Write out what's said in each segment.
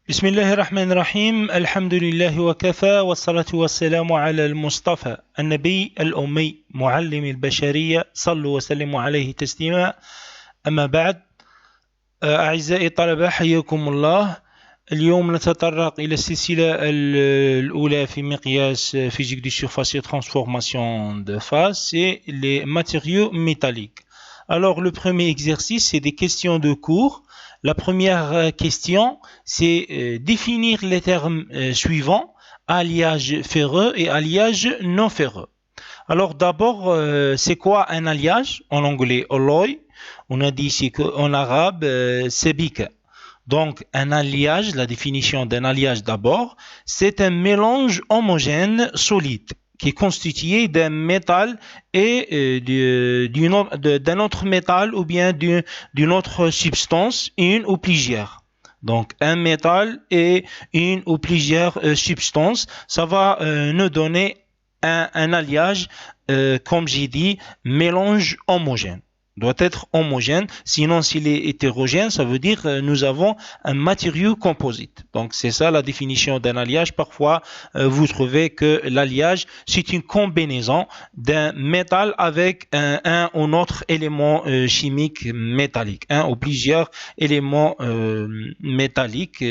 بسم الله الرحمن الرحيم الحمد لله وكفى والصلاة والسلام على المصطفى النبي الأمي معلم البشرية صلوا وسلموا عليه تسليما أما بعد أعزائي الطلبة حياكم الله. اليوم نتطرق إلى السلسلة الأولى في مقياس physique du surface et transformation de phase, c'est les matériaux métalliques. Alors le premier exercice, c'est des questions de cours. La première question, c'est définir les termes suivants, alliage ferreux et alliage non ferreux. Alors d'abord, c'est quoi un alliage? En anglais, alloy. On a dit ici qu'en arabe, sebika. Donc un alliage, la définition d'un alliage d'abord, c'est un mélange homogène solide qui est constitué d'un métal et d'un autre métal ou bien d'une autre substance, une ou plusieurs. Donc un métal et une ou plusieurs substances, ça va nous donner un alliage, comme j'ai dit, mélange homogène. Doit être homogène, sinon s'il est hétérogène, ça veut dire nous avons un matériau composite. Donc c'est ça la définition d'un alliage. Parfois vous trouvez que l'alliage c'est une combinaison d'un métal avec un ou autre élément chimique métallique, un ou plusieurs éléments métalliques.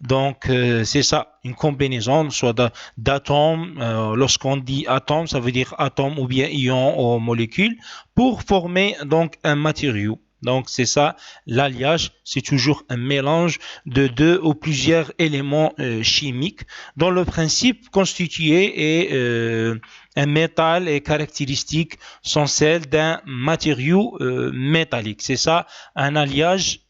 Donc c'est ça, une combinaison soit d'atomes. Lorsqu'on dit atome, ça veut dire atome ou bien ion ou molécule, pour former donc un matériau. Donc c'est ça, l'alliage, c'est toujours un mélange de deux ou plusieurs éléments chimiques dont le principe constitué est un métal et caractéristiques sont celles d'un matériau métallique. C'est ça, un alliage.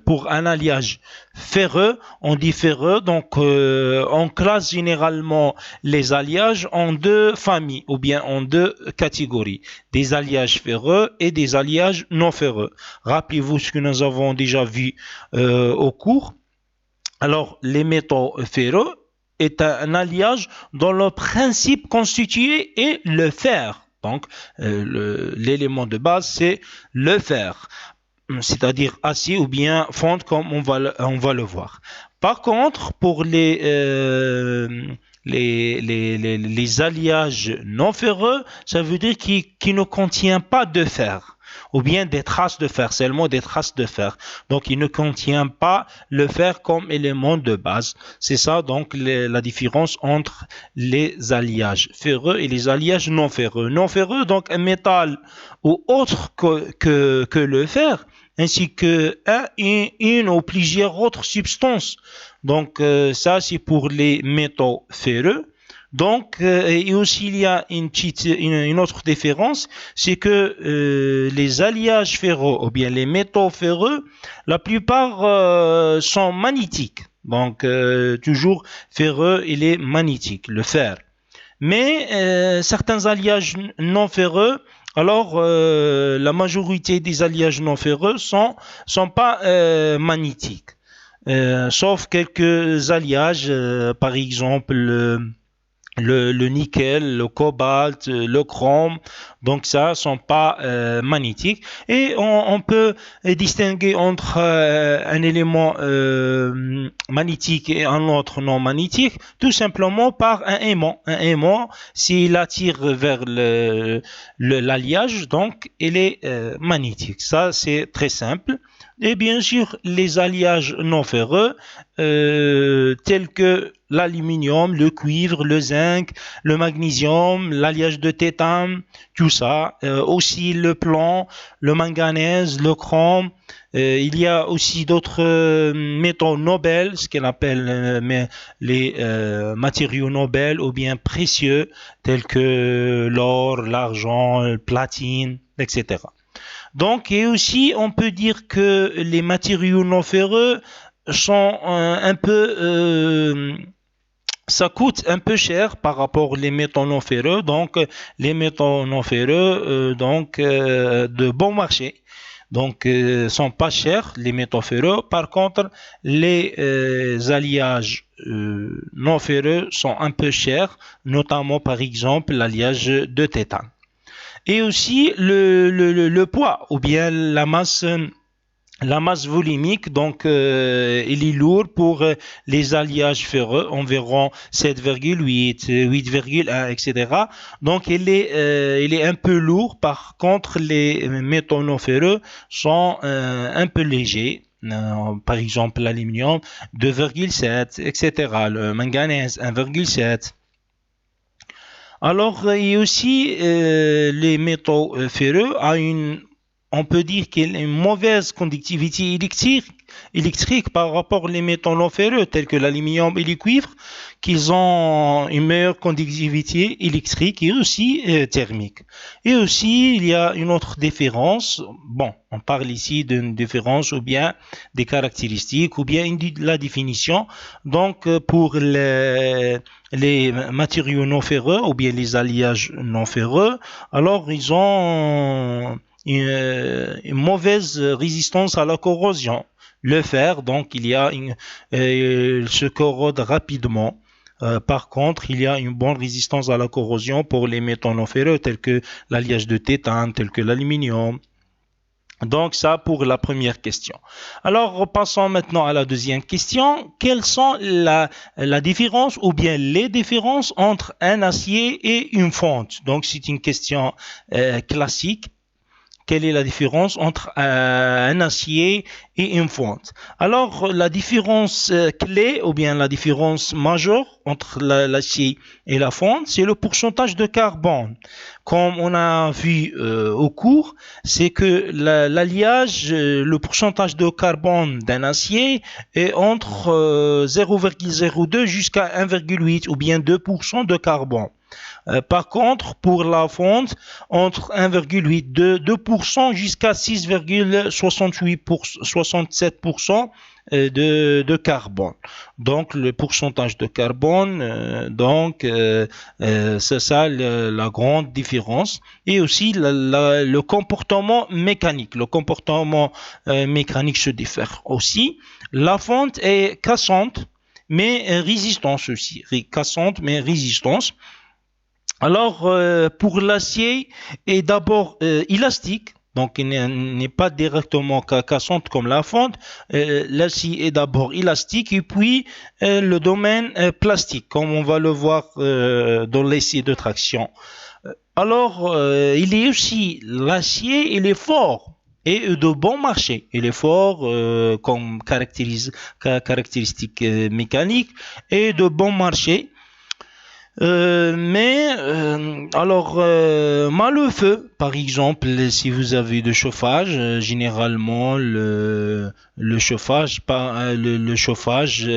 Pour un alliage ferreux, on dit ferreux, donc on classe généralement les alliages en deux familles ou bien en deux catégories, des alliages ferreux et des alliages non ferreux. Rappelez-vous ce que nous avons déjà vu au cours. Alors, les métaux ferreux est un alliage dont le principe constitué est le fer. Donc, l'élément de base, c'est le fer, c'est-à-dire acier ou bien fonte comme on va le voir. Par contre, pour les alliages non ferreux, ça veut dire qui ne contient pas de fer ou bien des traces de fer, seulement des traces de fer. Donc, il ne contient pas le fer comme élément de base. C'est ça, donc, la différence entre les alliages ferreux et les alliages non ferreux. Non ferreux, donc, un métal ou autre que le fer, ainsi que une ou plusieurs autres substances. Donc, ça, c'est pour les métaux ferreux. Donc, et aussi il y a une autre différence, c'est que les alliages ferreux ou bien les métaux ferreux, la plupart sont magnétiques. Donc, toujours ferreux, il est magnétique, le fer. Mais certains alliages non ferreux, alors la majorité des alliages non ferreux sont pas magnétiques, sauf quelques alliages, par exemple le nickel, le cobalt, le chrome, donc ça sont pas magnétiques. Et on peut distinguer entre un élément magnétique et un autre non magnétique, tout simplement par un aimant. Un aimant, s'il attire vers l'alliage, donc il est magnétique. Ça, c'est très simple. Et bien sûr, les alliages non ferreux, tels que l'aluminium, le cuivre, le zinc, le magnésium, l'alliage de tétane, tout ça. Aussi le plomb, le manganèse, le chrome. Il y a aussi d'autres métaux nobles, ce qu'on appelle les matériaux nobles ou bien précieux, tels que l'or, l'argent, le platine, etc. Donc, et aussi, on peut dire que les matériaux non ferreux sont un peu ça coûte un peu cher par rapport aux métaux non ferreux. Donc, les métaux non ferreux, de bon marché. Donc, sont pas chers, les métaux ferreux. Par contre, les alliages non ferreux sont un peu chers, notamment, par exemple, l'alliage de tétane. Et aussi, le poids ou bien la masse La masse volumique, donc, il est lourd pour les alliages ferreux, environ 7,8, 8,1, etc. Donc, il est un peu lourd. Par contre, les métaux non ferreux sont un peu légers. Par exemple, l'aluminium 2,7, etc. Le manganèse 1,7. Alors, il y a aussi les métaux ferreux on peut dire qu'il a une mauvaise conductivité électrique par rapport aux métaux non ferreux tels que l'aluminium et le cuivre, qu'ils ont une meilleure conductivité électrique et aussi thermique. Et aussi, il y a une autre différence. Bon, on parle ici d'une différence ou bien des caractéristiques ou bien la définition. Donc, pour les matériaux non ferreux ou bien les alliages non ferreux, alors ils ont une mauvaise résistance à la corrosion. Le fer, donc, se corrode rapidement. Par contre, il y a une bonne résistance à la corrosion pour les métaux non ferreux tels que l'alliage de tétane, tel que l'aluminium. Donc ça pour la première question. Alors passons maintenant à la deuxième question. Quelles sont la différence ou bien les différences entre un acier et une fonte? Donc c'est une question classique. Quelle est la différence entre un acier et une fonte? Alors, la différence clé ou bien la différence majeure entre l'acier et la fonte, c'est le pourcentage de carbone. Comme on a vu au cours, c'est que l'alliage, le pourcentage de carbone d'un acier est entre 0,02 jusqu'à 1,8 ou bien 2% de carbone. Par contre, pour la fonte, entre 1,8 2% jusqu'à 6,67% de carbone. Donc, le pourcentage de carbone, c'est ça la grande différence. Et aussi le comportement mécanique. Le comportement mécanique se diffère aussi. La fonte est cassante, mais résistance aussi. Cassante, mais résistance. Alors, pour l'acier, est d'abord élastique, donc il n'est pas directement cassante comme la fonte. L'acier est d'abord élastique et puis le domaine plastique, comme on va le voir dans l'essai de traction. Alors, il est aussi l'acier, il est fort et de bon marché. Il est fort comme caractéristique mécanique et de bon marché. Mal au feu, par exemple, si vous avez de chauffage, généralement le chauffage, le chauffage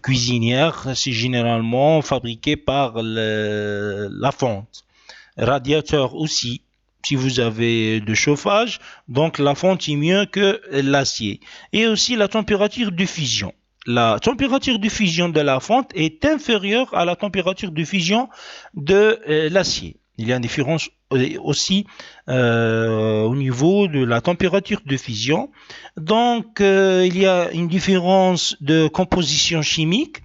cuisinière, c'est généralement fabriqué par la fonte. Radiateur aussi, si vous avez de chauffage, donc la fonte est mieux que l'acier. Et aussi la température de fusion. La température de fusion de la fonte est inférieure à la température de fusion de l'acier. Il y a une différence aussi au niveau de la température de fusion. Donc, il y a une différence de composition chimique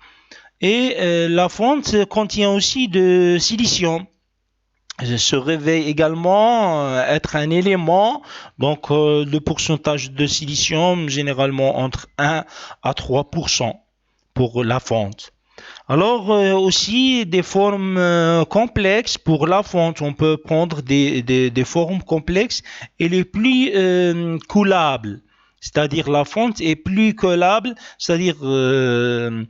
et la fonte contient aussi de silicium. Se révèle également être un élément, donc le pourcentage de silicium généralement entre 1 à 3% pour la fonte. Alors aussi des formes complexes pour la fonte, on peut prendre des formes complexes et les plus coulables. C'est-à-dire la fonte est plus collable, c'est-à-dire de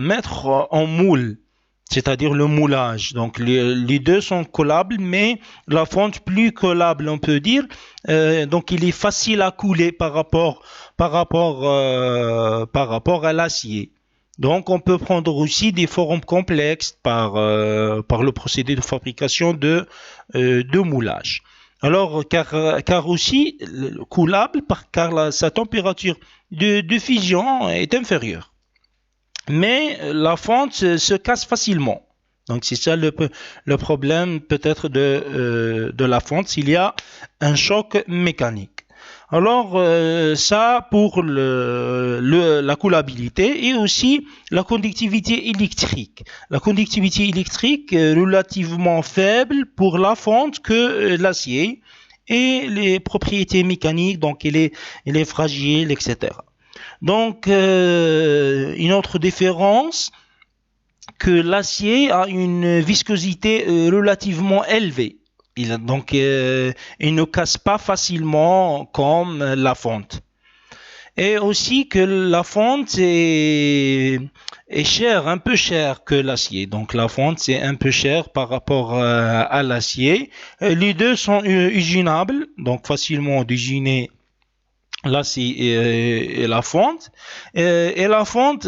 mettre en moule. C'est-à-dire le moulage. Donc les deux sont collables, mais la fonte plus collable, on peut dire. Donc il est facile à couler par rapport à l'acier. Donc on peut prendre aussi des formes complexes par le procédé de fabrication de moulage. Alors car aussi coulable car sa température de fusion est inférieure. Mais la fonte se casse facilement. Donc c'est ça le problème peut-être de la fonte, s'il y a un choc mécanique. Alors ça pour la coulabilité et aussi la conductivité électrique. La conductivité électrique est relativement faible pour la fonte que l'acier et les propriétés mécaniques, donc il est fragile, etc. Donc, une autre différence, que l'acier a une viscosité relativement élevée. Donc, il ne casse pas facilement comme la fonte. Et aussi que la fonte est chère, un peu chère que l'acier. Donc la fonte c'est un peu cher par rapport à l'acier. Les deux sont usinables, donc facilement d'usiner l'acier et la fonte. Et la fonte,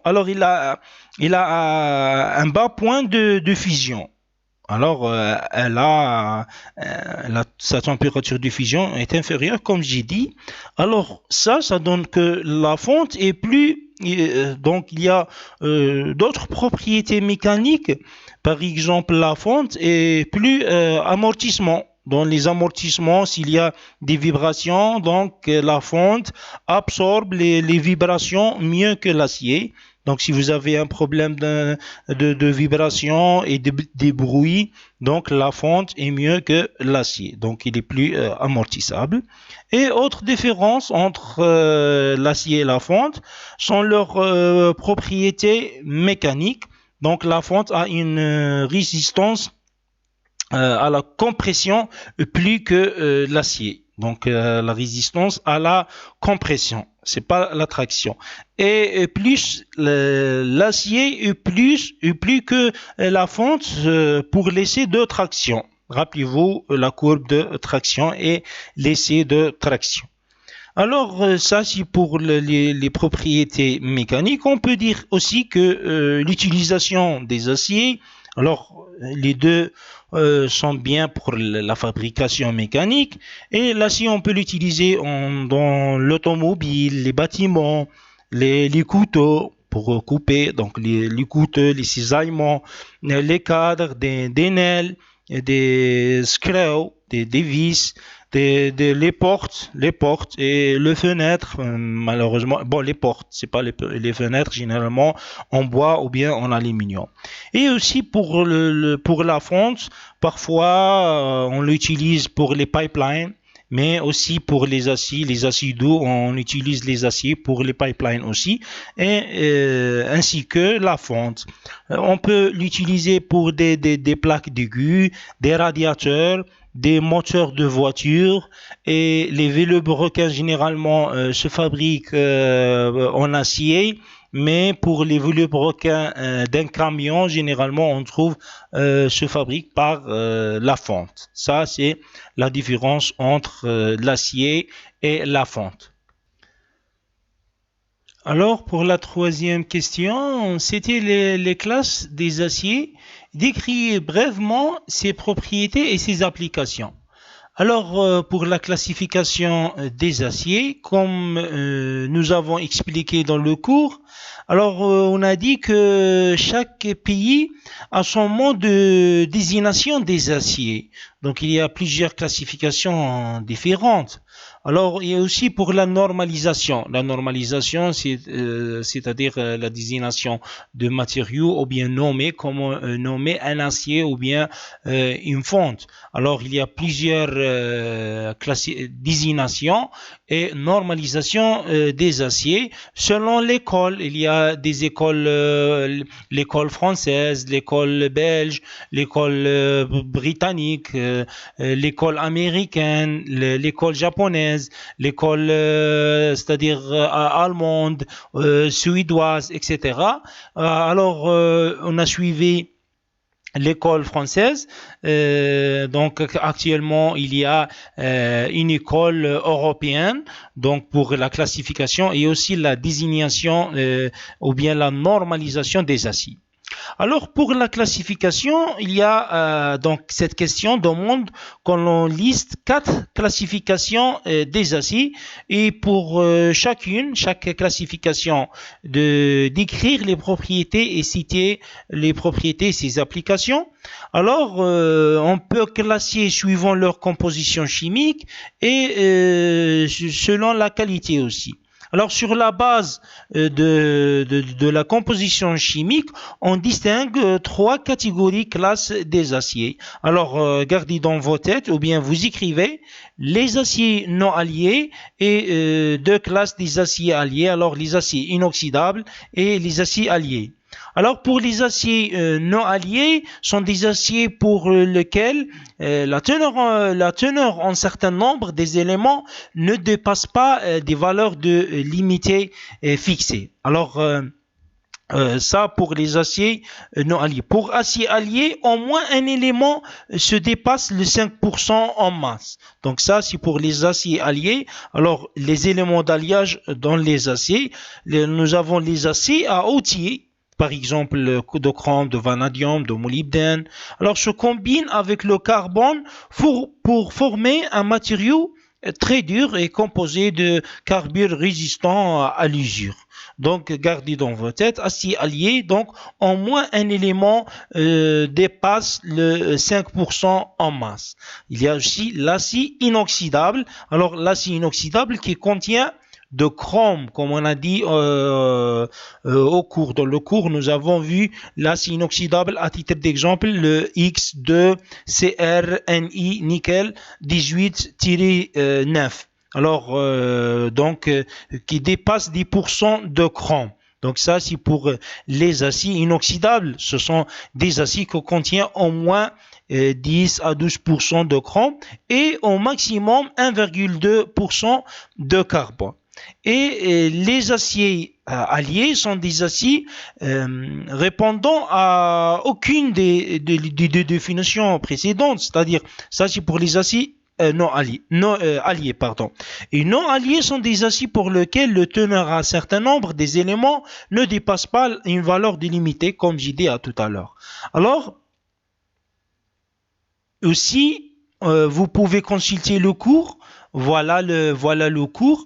alors il a un bas point de fusion. Alors, sa température de fusion est inférieure, comme j'ai dit. Alors, ça donne que la fonte est plus... donc, il y a d'autres propriétés mécaniques. Par exemple, la fonte est plus amortissement. Dans les amortissements, s'il y a des vibrations, donc la fonte absorbe les vibrations mieux que l'acier. Donc, si vous avez un problème de vibration et de bruit, donc la fonte est mieux que l'acier. Donc, il est plus amortissable. Et autre différence entre l'acier et la fonte sont leurs propriétés mécaniques. Donc, la fonte a une résistance à la compression plus que l'acier. Donc la résistance à la compression, c'est pas la traction. Et plus l'acier est plus que la fonte pour l'essai de traction. Rappelez-vous la courbe de traction et l'essai de traction. Alors ça c'est pour les propriétés mécaniques. On peut dire aussi que l'utilisation des aciers, alors les deux sont bien pour la fabrication mécanique, et l'acier on peut l'utiliser dans l'automobile, les bâtiments, les couteaux pour couper, donc les couteaux, les cisaillements, les cadres, des nails, des screws, des vis, les portes et les fenêtres, malheureusement, bon, les portes, c'est pas les fenêtres, généralement en bois ou bien en aluminium. Et aussi pour la fonte, parfois on l'utilise pour les pipelines, mais aussi pour les aciers doux, on utilise les aciers pour les pipelines aussi, et ainsi que la fonte. On peut l'utiliser pour des plaques d'aiguë, des radiateurs, des moteurs de voiture, et les velobrequins généralement se fabriquent en acier, mais pour les velobrequins d'un camion, généralement on trouve se fabrique par la fonte. Ça c'est la différence entre l'acier et la fonte. Alors, pour la troisième question, c'était les classes des aciers. Décrivez brièvement ses propriétés et ses applications. Alors, pour la classification des aciers, comme nous avons expliqué dans le cours, alors on a dit que chaque pays a son mode de désignation des aciers. Donc, il y a plusieurs classifications différentes. Alors, il y a aussi pour la normalisation. La normalisation, c'est-à-dire la désignation de matériaux ou bien nommer, comment nommer un acier ou bien une fonte. Alors, il y a plusieurs désignations et normalisation des aciers selon l'école. Il y a des écoles, l'école française, l'école belge, l'école britannique, l'école américaine, l'école japonaise, l'école, c'est-à-dire allemande, suédoise, etc. Alors, on a suivi l'école française. Donc actuellement il y a une école européenne, donc pour la classification et aussi la désignation ou bien la normalisation des aciers. Alors pour la classification, il y a donc cette question demande qu'on liste 4 classifications des aciers, et pour chaque classification d'écrire les propriétés et citer les propriétés et ses applications. Alors on peut classer suivant leur composition chimique et selon la qualité aussi. Alors, sur la base de la composition chimique, on distingue trois catégories classes des aciers. Alors, gardez dans vos têtes, ou bien vous écrivez les aciers non alliés et deux classes des aciers alliés. Alors, les aciers inoxydables et les aciers alliés. Alors pour les aciers non alliés sont des aciers pour lesquels la teneur en certain nombre des éléments ne dépasse pas des valeurs de limitées fixées. Alors ça pour les aciers non alliés. Pour acier allié, au moins un élément se dépasse le 5% en masse. Donc ça c'est pour les aciers alliés. Alors les éléments d'alliage dans les aciers, nous avons les aciers à autier, par exemple de chrome, de vanadium, de molybdène. Alors se combine avec le carbone pour former un matériau très dur et composé de carbure résistant à l'usure. Donc gardez dans votre tête, acier allié, donc au moins un élément dépasse le 5% en masse. Il y a aussi l'acier inoxydable. Alors l'acier inoxydable qui contient de chrome, comme on a dit au cours. Dans le cours, nous avons vu l'acier inoxydable à titre d'exemple, le X2CrNi nickel 18-9. Alors, qui dépasse 10% de chrome. Donc ça, c'est pour les aciers inoxydables. Ce sont des aciers qui contiennent au moins 10 à 12% de chrome et au maximum 1,2% de carbone. Et les aciers alliés sont des aciers répondant à aucune des définitions précédentes, c'est-à-dire ça c'est pour les aciers alliés, pardon. Et non alliés sont des aciers pour lesquels le teneur à un certain nombre des éléments ne dépasse pas une valeur délimitée, comme j'ai dit tout à l'heure. Alors, aussi, vous pouvez consulter le cours. Voilà le cours.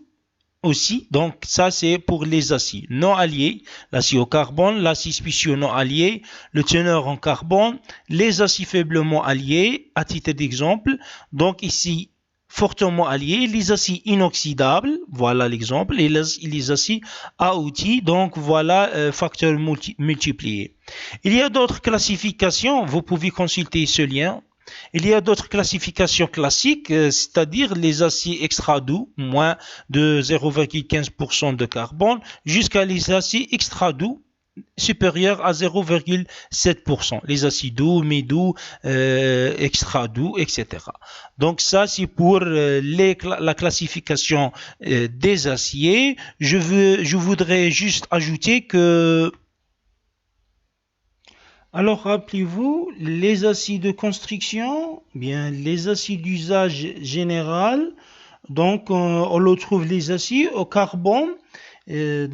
Aussi, donc ça c'est pour les aciers non alliés, l'acier au carbone, l'acier spéciaux non allié, le teneur en carbone, les aciers faiblement alliés, à titre d'exemple, donc ici fortement alliés, les aciers inoxydables, voilà l'exemple, et les aciers à outils, donc voilà facteur multiplié. Il y a d'autres classifications, vous pouvez consulter ce lien. Il y a d'autres classifications classiques, c'est-à-dire les aciers extra doux, moins de 0,15% de carbone, jusqu'à les aciers extra doux, supérieurs à 0,7%. Les acides doux, mi-doux, extra doux, etc. Donc ça, c'est pour la classification des aciers. Je voudrais juste ajouter que alors, rappelez-vous, les acides de construction, bien, les acides d'usage général, donc on le trouve les acides au carbone, les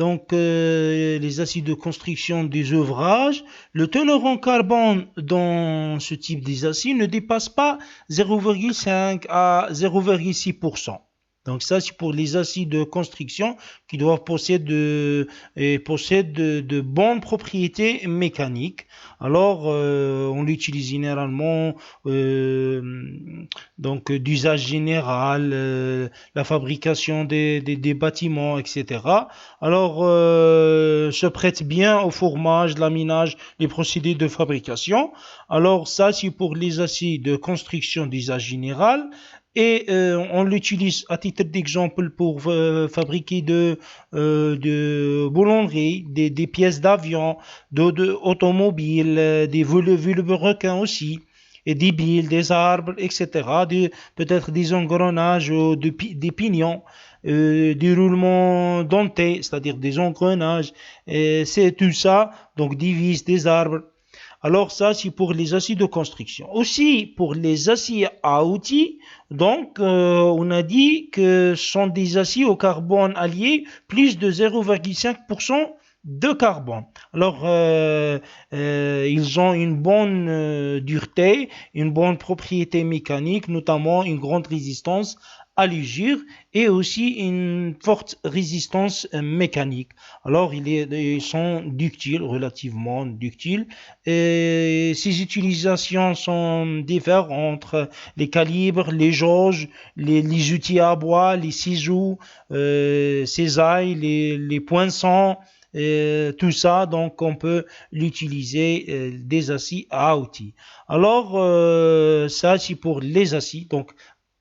acides de construction des ouvrages. Le teneur en carbone dans ce type des acides ne dépasse pas 0,5 à 0,6%. Donc ça, c'est pour les acides de construction qui doivent posséder de bonnes propriétés mécaniques. Alors, on l'utilise généralement d'usage général, la fabrication des bâtiments, etc. Alors, se prête bien au formage, laminage, les procédés de fabrication. Alors, ça, c'est pour les acides de construction d'usage général. Et on l'utilise à titre d'exemple pour fabriquer de boulonneries, des pièces d'avion, d'automobiles, des vulves requins aussi, et des billes, des arbres, etc. Peut-être des engrenages, des pignons, des roulements dentés, c'est-à-dire des engrenages, c'est tout ça, donc des vis, des arbres. Alors ça, c'est pour les aciers de construction. Aussi, pour les aciers à outils, donc on a dit que ce sont des aciers au carbone allié plus de 0,5% de carbone. Alors, ils ont une bonne dureté, une bonne propriété mécanique, notamment une grande résistance à l'usure et aussi une forte résistance mécanique. Alors, ils sont ductiles, relativement ductiles. Et ces utilisations diffèrent entre les calibres, les jauges, les outils à bois, les ciseaux, cisailles, les poinçons, tout ça, donc on peut l'utiliser des aciers à outils. Alors, ça c'est pour les aciers. Donc,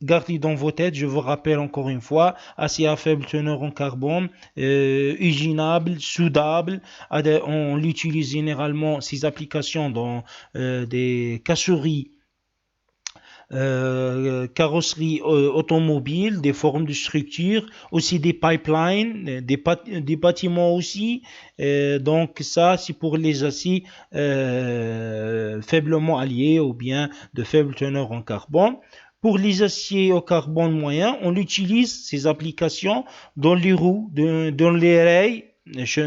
gardez dans vos têtes, je vous rappelle encore une fois, acier à faible teneur en carbone, usinable, soudable. On l'utilise généralement, ces applications dans des carrosseries automobiles, des formes de structures, aussi des pipelines, des bâtiments aussi. Donc ça, c'est pour les aciers faiblement alliés ou bien de faible teneur en carbone. Pour les aciers au carbone moyen, on utilise ces applications dans les roues, dans les rails,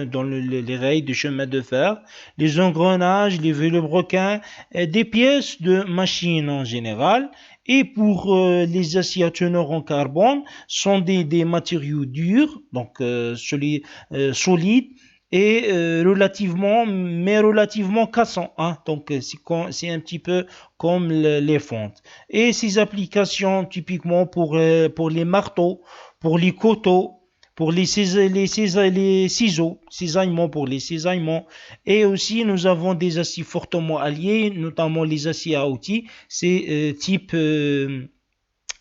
dans les rails de chemin de fer, les engrenages, les vilebrequins, des pièces de machines en général. Et pour les aciers à teneur en carbone, sont des matériaux durs, donc solides et relativement cassants. Hein. Donc c'est un petit peu comme les fentes. Et ces applications typiquement pour les marteaux, pour les couteaux, pour les cisaillements, pour les cisaillements. Et aussi, nous avons des aciers fortement alliés, notamment les aciers à outils. C'est type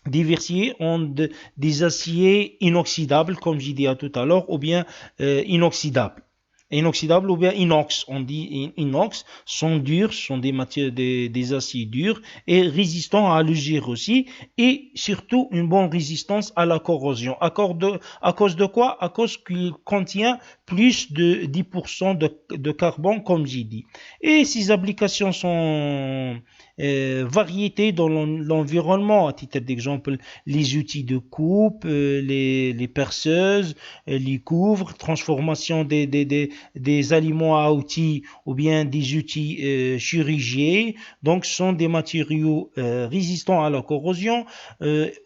diversifiés ont des aciers inoxydables, comme j'ai dit tout à l'heure, ou bien inoxydables. Inoxydable ou bien inox, on dit inox, sont durs, sont des matières, des aciers durs et résistants à l'usure aussi, et surtout une bonne résistance à la corrosion. À cause de quoi? À cause qu'il contient plus de 10% de carbone, comme j'ai dit. Et ces applications sont variétés dans l'environnement. À titre d'exemple, les outils de coupe, les perceuses, les couvres, transformation des aliments à outils ou bien des outils chirurgicaux. Donc, ce sont des matériaux résistants à la corrosion,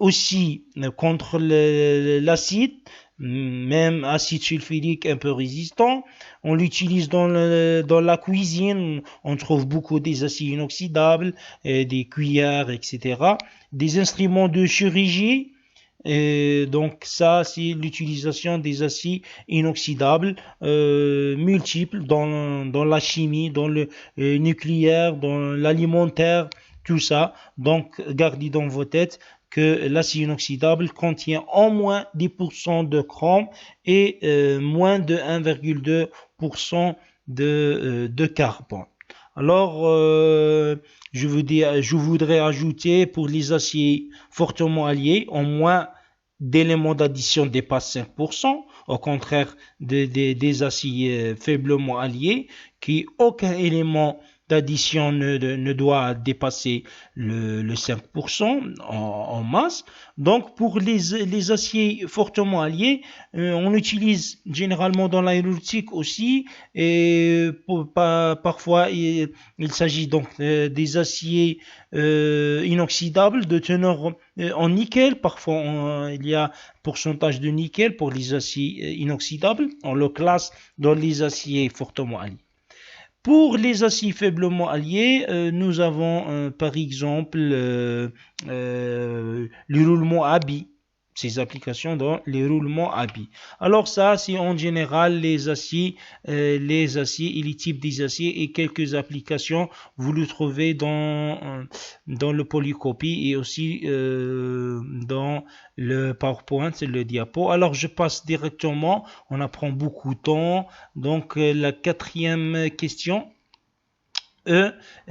aussi contre l'acide, même acide sulfurique un peu résistant. On l'utilise dans la cuisine, on trouve beaucoup des aciers inoxydables, des cuillères, etc. Des instruments de chirurgie. Et donc ça, c'est l'utilisation des aciers inoxydables multiples dans la chimie, dans le nucléaire, dans l'alimentaire, tout ça. Donc gardez dans vos têtes que l'acier inoxydable contient au moins 10% de chrome et moins de 1,2% de carbone. Alors, je voudrais ajouter pour les aciers fortement alliés, au moins d'éléments d'addition dépassent 5%, au contraire des aciers faiblement alliés, qui aucun élément d'addition ne doit dépasser le 5% en masse. Donc pour les aciers fortement alliés, on utilise généralement dans l'aéronautique aussi, et parfois il s'agit donc des aciers inoxydables de teneur en nickel. Parfois il y a pourcentage de nickel pour les aciers inoxydables. On le classe dans les aciers fortement alliés. Pour les aciers faiblement alliés, nous avons par exemple le roulement à billes, ces applications dans les roulements à billes. Alors ça, c'est en général les aciers et les types des aciers et quelques applications, vous le trouvez dans le polycopie et aussi dans le PowerPoint, c'est le diapo. Alors je passe directement, on apprend beaucoup de temps. Donc la quatrième question.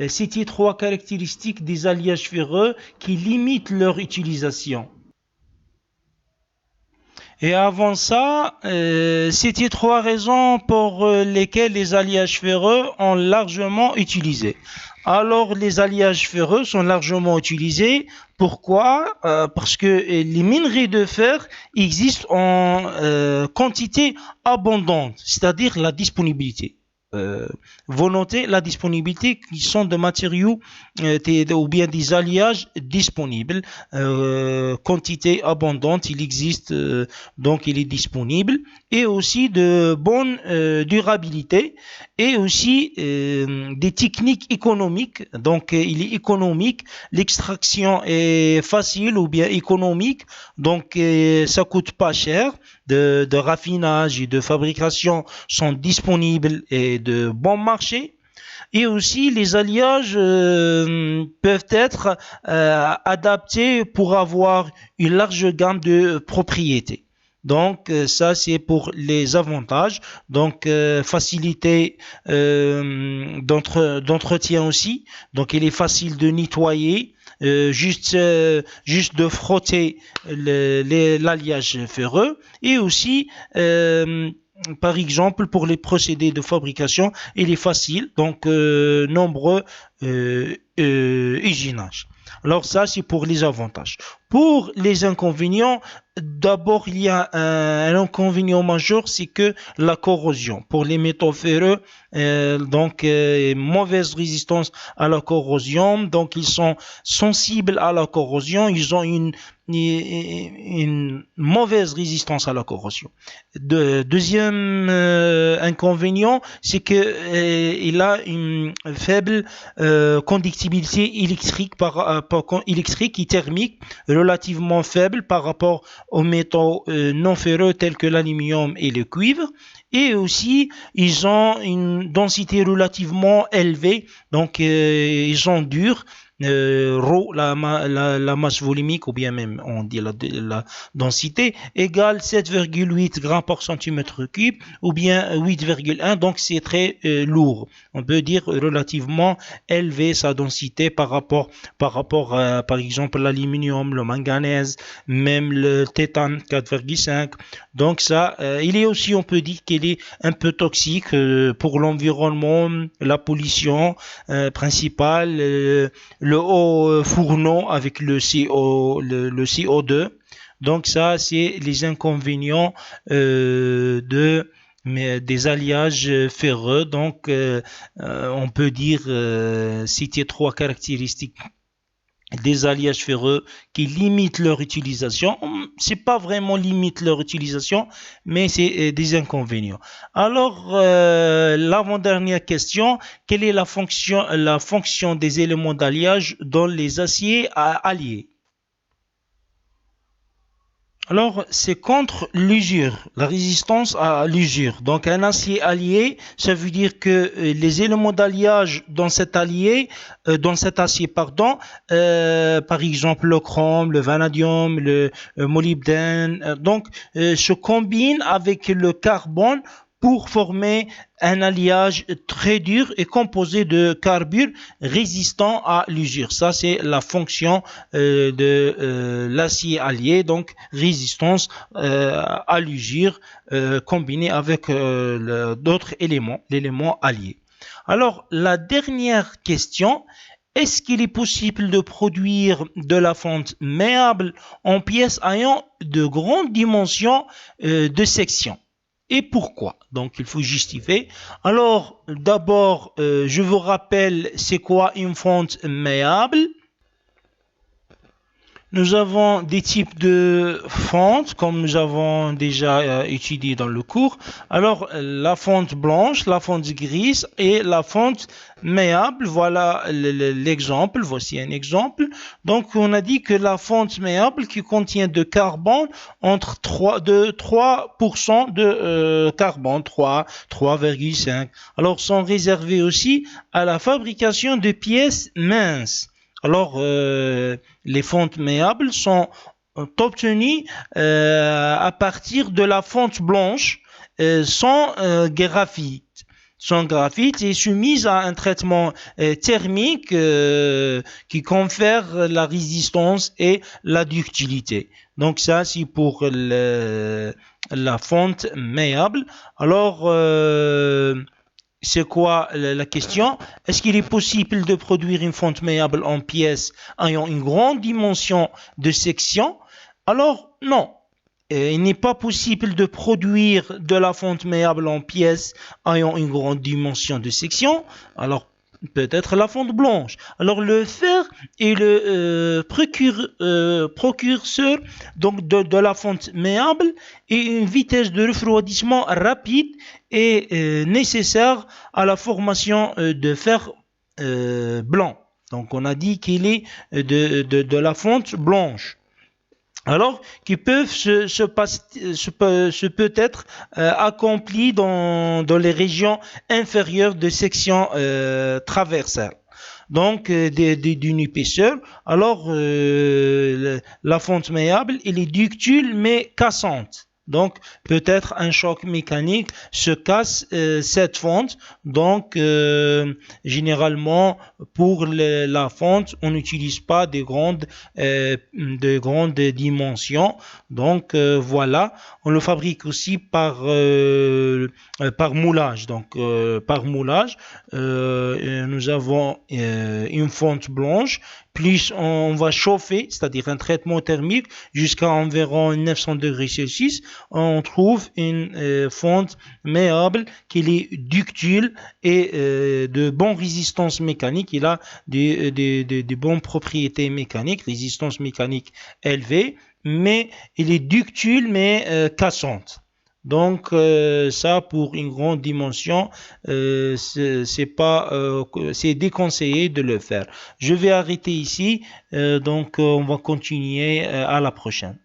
Citez 3 caractéristiques des alliages ferreux qui limitent leur utilisation. Et avant ça, citez 3 raisons pour lesquelles les alliages ferreux ont largement utilisé. Alors, les alliages ferreux sont largement utilisés Pourquoi? Parce que les minerais de fer existent en quantité abondante, c'est-à-dire la disponibilité. Euh, vous notez la disponibilité qui sont de matériaux ou bien des alliages disponibles. Quantité abondante, il existe, donc il est disponible. Et aussi de bonne durabilité et aussi des techniques économiques. Donc il est économique, l'extraction est facile ou bien économique, donc ça coûte pas cher. De raffinage et de fabrication sont disponibles et de bon marché. Et aussi, les alliages peuvent être adaptés pour avoir une large gamme de propriétés. Donc, ça, c'est pour les avantages. Donc, facilité d'entretien aussi. Donc, il est facile de nettoyer. Juste de frotter l'alliage ferreux. Et aussi, par exemple, pour les procédés de fabrication, il est facile, donc nombreux usinage. Alors ça, c'est pour les avantages. Pour les inconvénients, d'abord, il y a un inconvénient majeur, c'est que la corrosion. Pour les métaux ferreux, donc mauvaise résistance à la corrosion, donc ils sont sensibles à la corrosion, ils ont une mauvaise résistance à la corrosion. Deuxième inconvénient, c'est que il a une faible conductibilité électrique et thermique relativement faible par rapport aux métaux non ferreux tels que l'aluminium et le cuivre. Et aussi, ils ont une densité relativement élevée, donc ils sont durs. Rho, la masse volumique, ou bien même on dit la densité, égale 7,8 grammes par centimètre cube, ou bien 8,1, donc c'est très lourd. On peut dire relativement élevé sa densité par par exemple, l'aluminium, le manganèse, même le tétane 4,5. Donc ça, il est aussi, on peut dire qu'il est un peu toxique pour l'environnement, la pollution principale, le haut fourneau avec le CO2. Donc ça, c'est les inconvénients des alliages ferreux. Donc, on peut dire citer trois caractéristiques des alliages ferreux qui limitent leur utilisation. C'est pas vraiment limite leur utilisation, mais c'est des inconvénients. Alors, l'avant-dernière question, quelle est la fonction des éléments d'alliage dans les aciers alliés? Alors, c'est contre l'usure, la résistance à l'usure. Donc, un acier allié, ça veut dire que les éléments d'alliage dans cet acier, pardon, par exemple le chrome, le vanadium, le molybdène, se combinent avec le carbone pour former un alliage très dur et composé de carbure résistant à l'usure. Ça, c'est la fonction de l'acier allié, donc résistance à l'usure combinée avec d'autres éléments, l'élément allié. Alors, la dernière question, est-ce qu'il est possible de produire de la fonte malléable en pièces ayant de grandes dimensions de section? Et pourquoi? Donc, il faut justifier. Alors, d'abord, je vous rappelle, c'est quoi une fonte malléable? Nous avons des types de fontes, comme nous avons déjà étudié dans le cours. Alors, la fonte blanche, la fonte grise et la fonte malléable. Voilà l'exemple. Voici un exemple. Donc, on a dit que la fonte malléable qui contient de carbone entre 3% de carbone, 3,5. Alors, sont réservées aussi à la fabrication de pièces minces. Alors, les fontes malléables sont obtenues à partir de la fonte blanche sans graphite. Sans graphite et soumise à un traitement thermique qui confère la résistance et la ductilité. Donc ça, c'est pour la fonte malléable. Alors, c'est quoi la question? Est-ce qu'il est possible de produire une fonte malléable en pièces ayant une grande dimension de section? Alors, non. Il n'est pas possible de produire de la fonte malléable en pièces ayant une grande dimension de section. Alors, peut-être la fonte blanche. Alors, le fer est le précurseur donc de la fonte malléable, et une vitesse de refroidissement rapide est nécessaire à la formation de fer blanc. Donc, on a dit qu'il est de la fonte blanche. Alors, qui peuvent se peut-être accomplis dans les régions inférieures de section traversale. Donc, d'une épaisseur. Alors, la fonte malléable, elle est ductile mais cassante. Donc, peut-être un choc mécanique se casse cette fonte. Donc, généralement, pour la fonte, on n'utilise pas de grandes dimensions. Donc, voilà. On le fabrique aussi par moulage. Donc, par moulage, nous avons une fonte blanche. Plus on va chauffer, c'est-à-dire un traitement thermique, jusqu'à environ 900 degrés Celsius, on trouve une fonte malléable qui est ductile et de bonne résistance mécanique. Il a de bonnes propriétés mécaniques, résistance mécanique élevée, mais il est ductile mais cassante. Donc ça, pour une grande dimension, c'est déconseillé de le faire. Je vais arrêter ici, donc on va continuer à la prochaine.